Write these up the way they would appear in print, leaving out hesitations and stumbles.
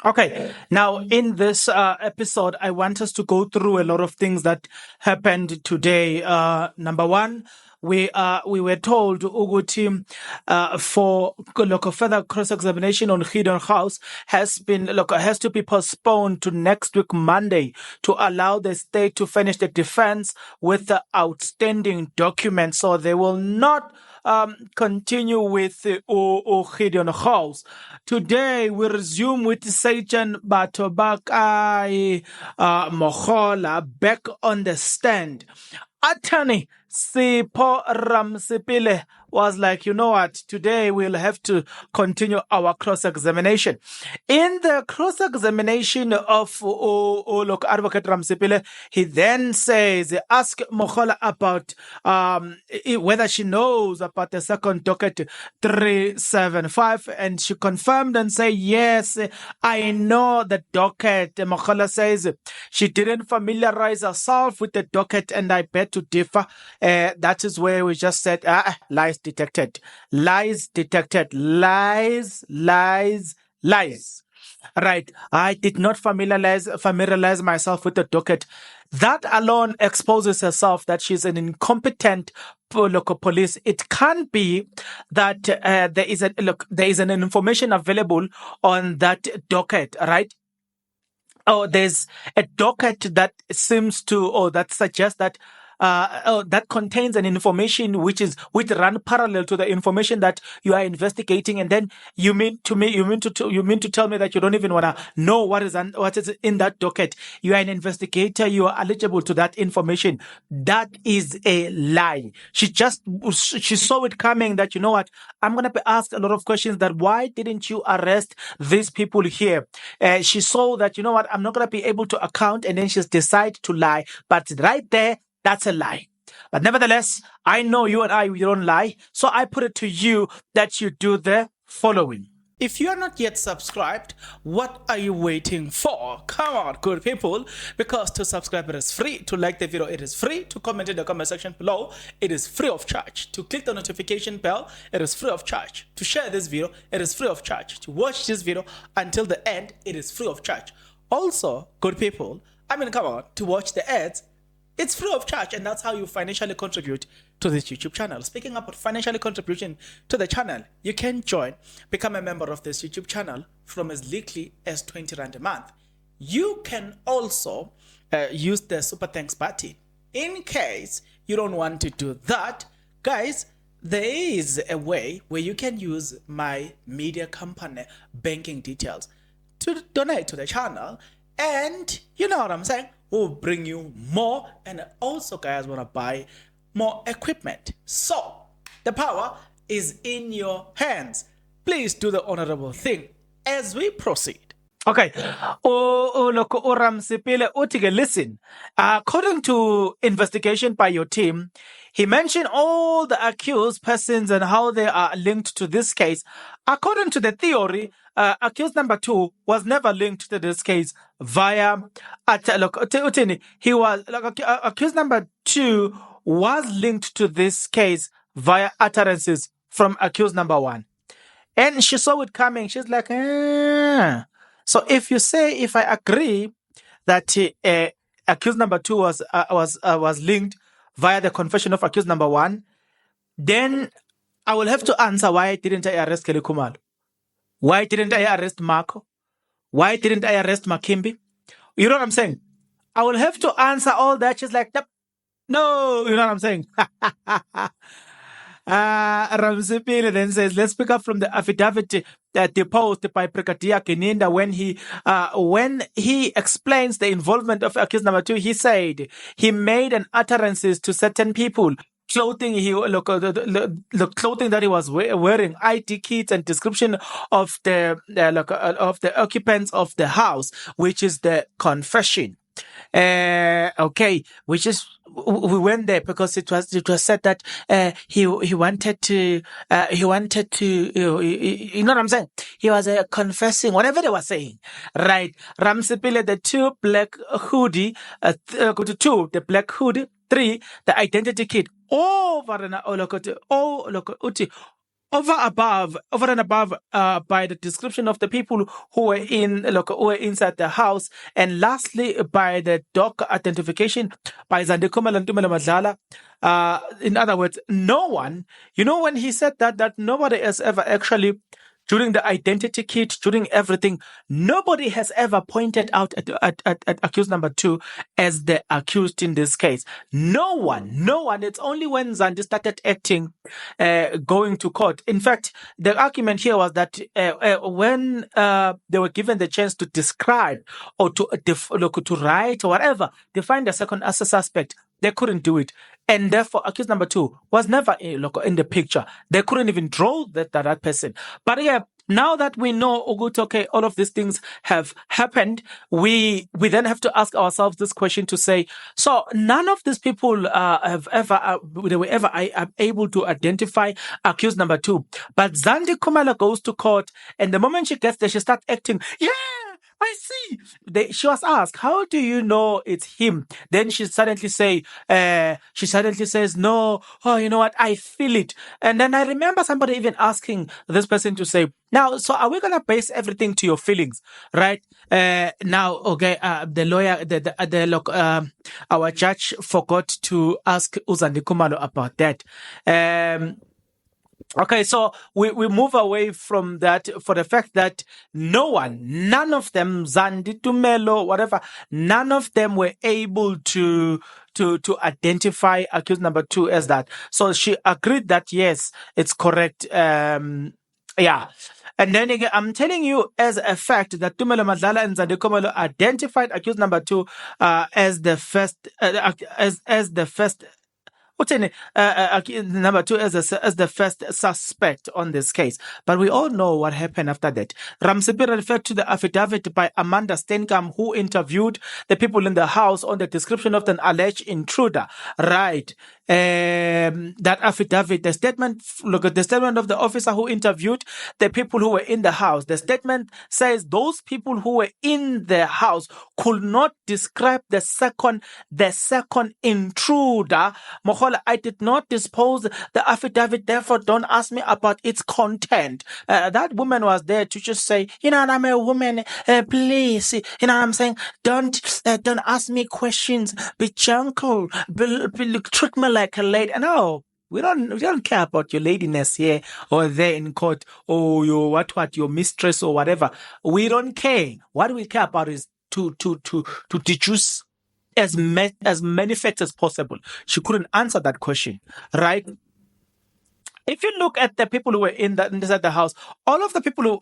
Okay, now in this episode, I want us to go through a lot of things that happened today. Number one, we were told Uguti for look, further cross examination on Gideon House has to be postponed to next week Monday to allow the state to finish the defense with the outstanding documents. So they will not continue with Gideon House. Today we resume with Sgt Mogola back on the stand. Attorney Sipho Ramosepele was like, you know what, today we'll have to continue our cross-examination. In the cross-examination of Advocate Ramosepele, he then says, ask Mogola about whether she knows about the second docket 375, and she confirmed and said, yes, I know the docket. Mogola says she didn't familiarize herself with the docket, and I bet to differ. That is where we just said, lies detected. Lies detected. Lies. Right. I did not familiarize myself with the docket. That alone exposes herself that she's an incompetent local police. It can be that there is an information available on that docket, right? Oh, there's a docket that seems to, or that suggests that that contains an information which run parallel to the information that you are investigating, and then you mean to tell me that you don't even want to know what is in that docket. You are an investigator. You are eligible to that information. That is a lie. She saw it coming that, you know what, I'm gonna be asked a lot of questions. That why didn't you arrest these people here? She saw that, you know what, I'm not gonna be able to account, and then she's decided to lie. But right there, that's a lie. But nevertheless, I know you and we don't lie. So I put it to you that you do the following. If you are not yet subscribed, what are you waiting for? Come on, good people. Because to subscribe, it is free. To like the video, it is free. To comment in the comment section below, it is free of charge. To click the notification bell, it is free of charge. To share this video, it is free of charge. To watch this video until the end, it is free of charge. Also, good people, come on, to watch the ads, it's free of charge, and that's how you financially contribute to this YouTube channel. Speaking about financially contribution to the channel, you can become a member of this YouTube channel from as little as 20 Rand a month. You can also use the Super Thanks button. In case you don't want to do that, guys, there is a way where you can use my media company banking details to donate to the channel, and you know what I'm saying, will bring you more, and also guys want to buy more equipment. So the power is in your hands. Please do the honorable thing as we proceed. Okay. Listen, according to investigation by your team, he mentioned all the accused persons and how they are linked to this case. According to the theory, accused number 2 was never linked to this case via accused number 2 was linked to this case via utterances from accused number 1, and she saw it coming. She's like, So if I agree that accused number 2 was linked via the confession of accused number 1, then I will have to answer, why didn't I arrest Kelly Khumalo? Why didn't I arrest Marco? Why didn't I arrest Makimbi? You know what I'm saying? I will have to answer all that. She's like, no, you know what I'm saying? Ramosepele then says, let's pick up from the affidavit deposed by Brigadier Geninda when he explains the involvement of accused number 2. He said he made an utterances to certain people. Clothing the clothing that he was wearing, ID kits, and description of the occupants of the house, which is the confession. Okay, which is, we went there because it was said that he wanted to you know what I'm saying, he was confessing whatever they were saying, right? Ramosepele, the 2 black hoodie, 2 the black hoodie, 3 the identity kit, over and over and above, by the description of the people who were inside the house, and lastly by the dog identification by Zandi Khumalo Tumelo Madlala. In other words, no one, when he said that nobody has ever actually, during the identity kit, during everything, nobody has ever pointed out at accused number 2 as the accused in this case. No one. It's only when Zandi started acting, going to court. In fact, the argument here was that when they were given the chance to describe or to write or whatever, define the second as a suspect, they couldn't do it. And therefore, accused number 2 was never in the picture. They couldn't even draw that person. But yeah, now that we know, okay, all of these things have happened, we then have to ask ourselves this question to say, so none of these people they were ever able to identify accused number 2. But Zandi Khumalo goes to court, and the moment she gets there, she starts acting, yeah, I see. She was asked, how do you know it's him? Then she suddenly says, no, oh, you know what? I feel it. And then I remember somebody even asking this person to say, now, so are we going to base everything to your feelings, right? Now, okay, the lawyer, our judge forgot to ask Zandi Khumalo about that. Okay, so we move away from that for the fact that none of them, Zandi Tumelo, whatever, none of them were able to identify accused number 2 as that. So she agreed that yes, it's correct. Yeah. And then again, I'm telling you as a fact that Tumelo Madlala and Zandi Khumalo identified accused number 2 as the first number 2 as the first suspect on this case. But we all know what happened after that. Ramosepele referred to the affidavit by Amanda Steenkamp, who interviewed the people in the house on the description of an alleged intruder. Right. That affidavit, the statement of the officer who interviewed the people who were in the house. The statement says those people who were in the house could not describe the second intruder. Mogola, I did not dispose the affidavit, therefore don't ask me about its content. That woman was there to just say, I'm a woman, please, what I'm saying, don't ask me questions, be gentle, treat me like a lady. No, we don't care about your ladiness here or there in court, or your your mistress or whatever. We don't care. What we care about is to deduce as many facts as possible. She couldn't answer that question, right? If you look at the people who were inside the house, all of the people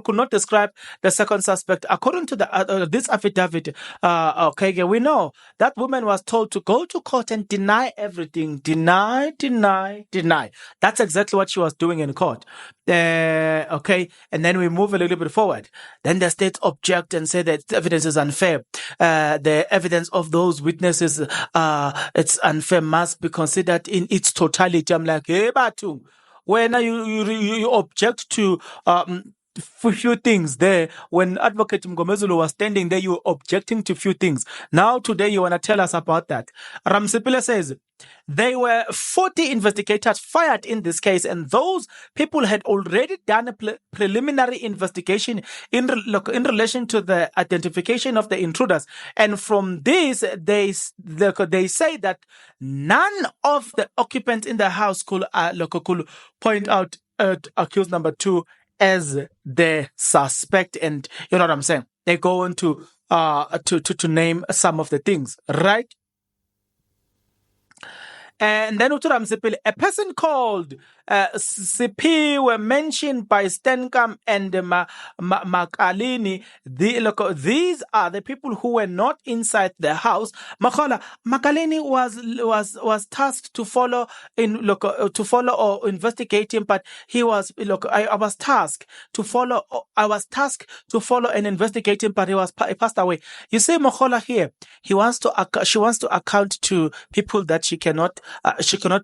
could not describe the second suspect. According to this affidavit, we know that woman was told to go to court and deny everything. Deny. That's exactly what she was doing in court. And then we move a little bit forward. Then the state object and say that the evidence is unfair. The evidence of those witnesses, it's unfair, must be considered in its totality. I'm like, hey, Batu, when you object to few things there. When Advocate Mgomezulu was standing there, you were objecting to few things. Now today you want to tell us about that. Ramosepele says there were 40 investigators fired in this case, and those people had already done a preliminary investigation in relation to the identification of the intruders. And from this, they say that none of the occupants in the house could point out accused number 2 as the suspect. And you know what I'm saying? They go on to name some of the things, right? And then Ramosepele, a person called CP were mentioned by Steenkamp and Makalini. These are the people who were not inside the house. Makalini was tasked to follow or investigate him, but he was I was tasked to follow and investigate him, but he passed away. You see, Mogola here, she wants to account to people that she cannot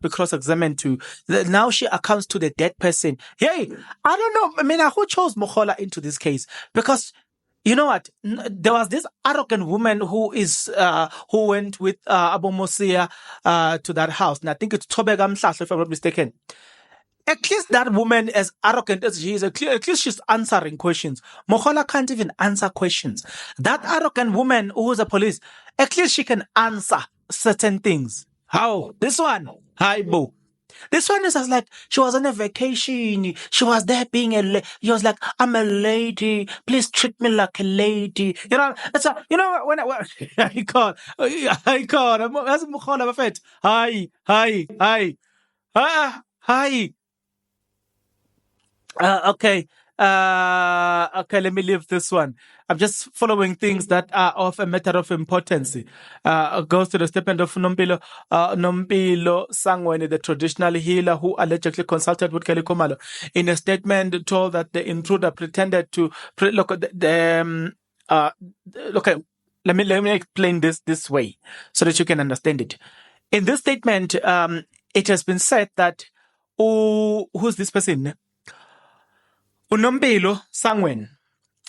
be cross-examined to. Now she accounts to the dead person. Hey, I don't know. I mean, who chose Mogola into this case? Because you know what? There was this arrogant woman who went with Abu Mosia to that house, and I think it's Tobega Mhlahlo, if I'm not mistaken. At least that woman, as arrogant as she is, at least she's answering questions. Mogola can't even answer questions. That arrogant woman who is a police, at least she can answer certain things. How? This one, hi, boo. This one is just like she was on a vacation. She was there being she was like, "I'm a lady. Please treat me like a lady." You know, it's a, you know when I call, I call. That's Mogola Buffett. Hi, hi. Okay. Okay, let me leave this one. I'm just following things that are of a matter of importance. Goes to the statement of Nompilo Sangweni, the traditional healer who allegedly consulted with Kelly Khumalo. In a statement, told that the intruder pretended to look at okay. Let me explain this way so that you can understand it. In this statement, it has been said that who's this person? Unompilo Sangwen,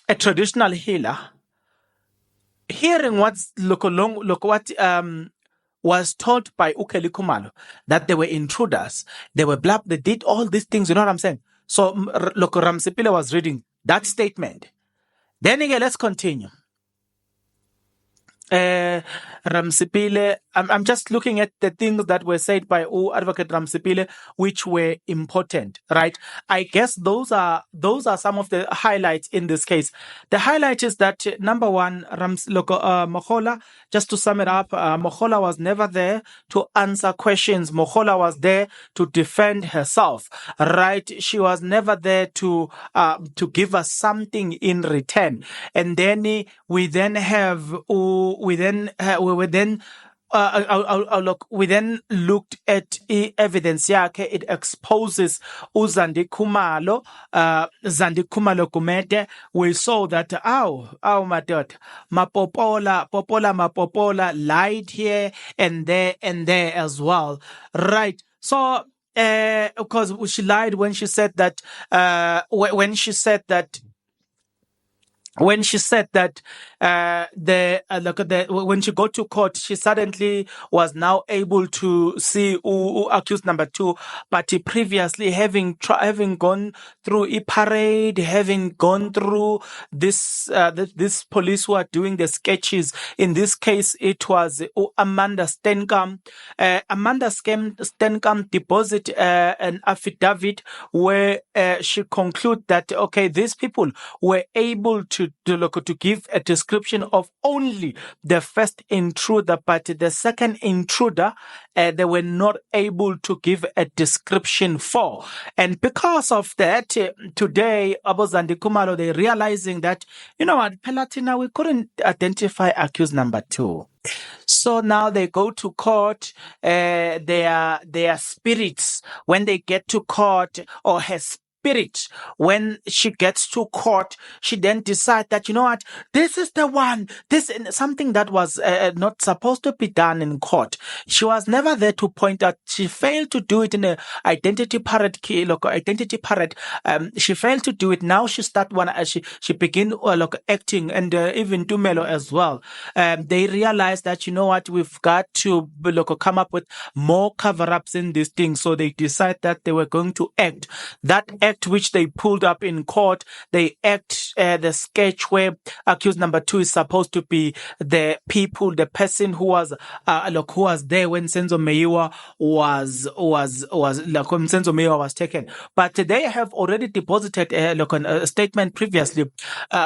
a traditional healer, hearing what was told by Ukeli Khumalo, that they were intruders, they did all these things, you know what I'm saying? So Ramosepele was reading that statement. Then again, let's continue. Ramosepele, I'm just looking at the things that were said by Advocate Ramosepele, which were important, right? I guess those are some of the highlights in this case. The highlight is that number one, Mogola, just to sum it up, Mogola was never there to answer questions. Mogola was there to defend herself, right? She was never there to give us something in return. And then we then looked at evidence yakhe. It exposes Zandi Khumalo Gumede. We saw that my daughter Mapopola lied here and there as well, right? So because she lied when she said that when she said that when she got to court, she suddenly was now able to see who accused number two, but previously having gone through a parade, having gone through this police who are doing the sketches. In this case, it was Amanda Stenkamp. Amanda Stenkamp deposit an affidavit where she concluded that okay, these people were able to give a description of only the first intruder, but the second intruder they were not able to give a description for. And because of that, today, Zandi Khumalo, they're realizing that, you know what, Pelatina, we couldn't identify accused number two. So now they go to court, their spirits, when they get to court, or her spirit, when she gets to court, she then decides that, you know what, this is the one, this is something that was not supposed to be done in court. She was never there to point out. She failed to do it in a identity parade. She failed to do it. Now she start she begin acting, and even Tumelo as well. They realize that, you know what, we've got to come up with more cover-ups in this thing. So they decide that they were going to act. That act which they pulled up in court, they act the sketch where accused number two is supposed to be the person who was there when Senzo Meyiwa was taken. But they have already deposited a statement previously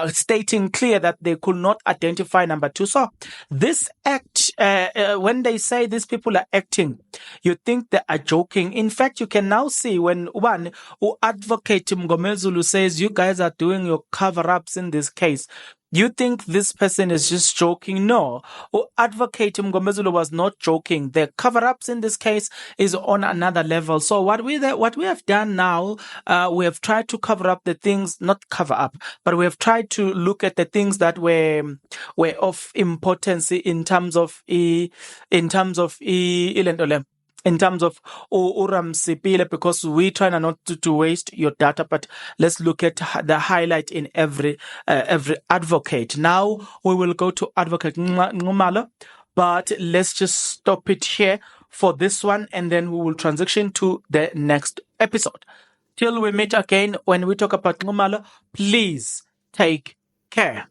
stating clear that they could not identify number two. So this act, when they say these people are acting, you think they are joking. In fact, you can now see when one who Advocate Mgomezulu says you guys are doing your cover-ups in this case, you think this person is just joking? No. Advocate Mgomezulu was not joking. The cover-ups in this case is on another level. So what we have done now, we have tried to cover up the things, not cover up, but we have tried to look at the things that were of importance in terms of Ramosepele, because we try not to waste your data, but let's look at the highlight in every advocate. Now we will go to Advocate Khumalo, but let's just stop it here for this one, and then we will transition to the next episode. Till we meet again when we talk about Khumalo, please take care.